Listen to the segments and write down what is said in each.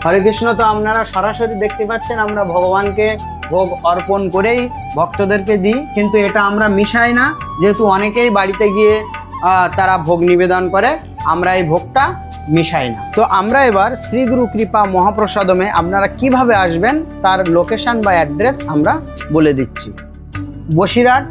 হরে কৃষ্ণ। তো আপনারা সরাসরি দেখতে পাচ্ছেন আমরা ভগবানকে ভোগ অর্পণ করেই ভক্তদেরকে দিই, কিন্তু এটা আমরা মিশাই না, যেহেতু অনেকেই বাড়িতে গিয়ে তারা ভোগ নিবেদন করে, আমরা এই ভোগটা মিশাই না। তো আমরা এবার শ্রী গুরু কৃপা মহাপ্রসাদমে আপনারা কিভাবে আসবেন তার লোকেশন বা অ্যাড্রেস আমরা বলে দিচ্ছি। বসিরহাট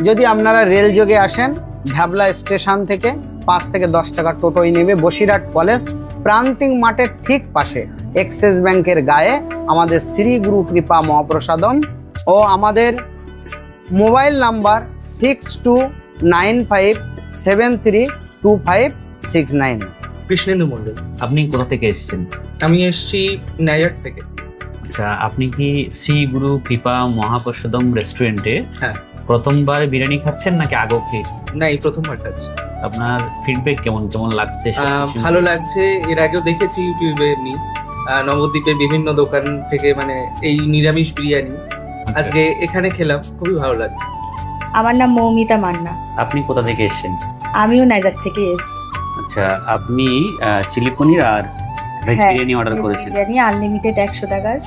যদি আপনারা রেল যোগে আসেন, ভ্যাবলা স্টেশন থেকে 5 থেকে 10 টাকা টোটোই নেবে। বসিরহাট কলেজ প্রান্তিক মাঠের ঠিক পাশে এক্সিস ব্যাংকের গায়ে আমাদের শ্রী গুরু কৃপা মহাপ্রসাদম, ও আমাদের মোবাইল নাম্বার 6295732569। কৃষ্ণেন্দু মন্ডল। আপনি কোথা থেকে এসেছেন? আমি এসেছি নাইজার থেকে। আচ্ছা, আপনি কি শ্রী গুরু কৃপা মহাপ্রসাদম রেস্টুরেন্টে হ্যাঁ। প্রথমবার বিরিয়ানি খাচ্ছেন নাকি আগেও খেয়েছেন? না, এই প্রথমবার খাচ্ছি। আপনার ফিডব্যাক কেমন কেমন লাগছে? ভালো লাগছে। এর আগেও দেখেছি ইউটিউবে এমনি নবদ্বীপের বিভিন্ন দোকান থেকে, মানে এই নিরামিষ বিরিয়ানি। আজকে এখানে খেলাম, খুবই ভালো লাগছে। আমার নাম মৌমিতা মান্না। আপনি কোথা থেকে এসেছেন? আমিও নাইজার থেকে এসেছি। আচ্ছা, আপনি চিলি পনির আর ভেজ হ্যাঁ, বিরিয়ানি অর্ডার করেছেন। বিরিয়ানি আনলিমিটেড 100 টাকার।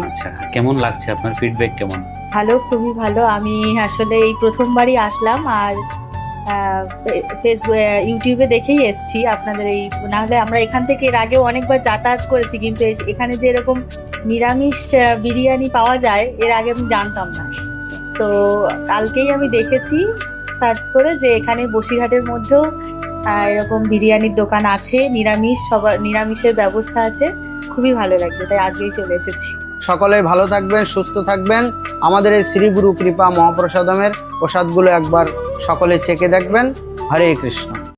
আচ্ছা, কেমন লাগছে? আপনার ফিডব্যাক কেমন? ভালো, খুবই ভালো। আমি আসলে এই প্রথমবারই আসলাম, আর ফেসবুক ইউটিউবে দেখেই এসেছি আপনাদের এই। নাহলে আমরা এখান থেকে এর আগেও অনেকবার যাতায়াত করেছি, কিন্তু এখানে যে এরকম নিরামিষ বিরিয়ানি পাওয়া যায় এর আগে আমি জানতাম না। তো কালকেই আমি দেখেছি সার্চ করে যে এখানে বসিরহাটের মধ্যেও এরকম বিরিয়ানির দোকান আছে, নিরামিষের ব্যবস্থা আছে। খুবই ভালো লাগছে, তাই আজকেই চলে এসেছি। সকলে ভালো থাকবেন, সুস্থ থাকবেন। আমাদের এই শ্রী গুরু কৃপা মহাপ্রসাদমের প্রসাদগুলো একবার সকলে চেখে দেখবেন। হরে কৃষ্ণ।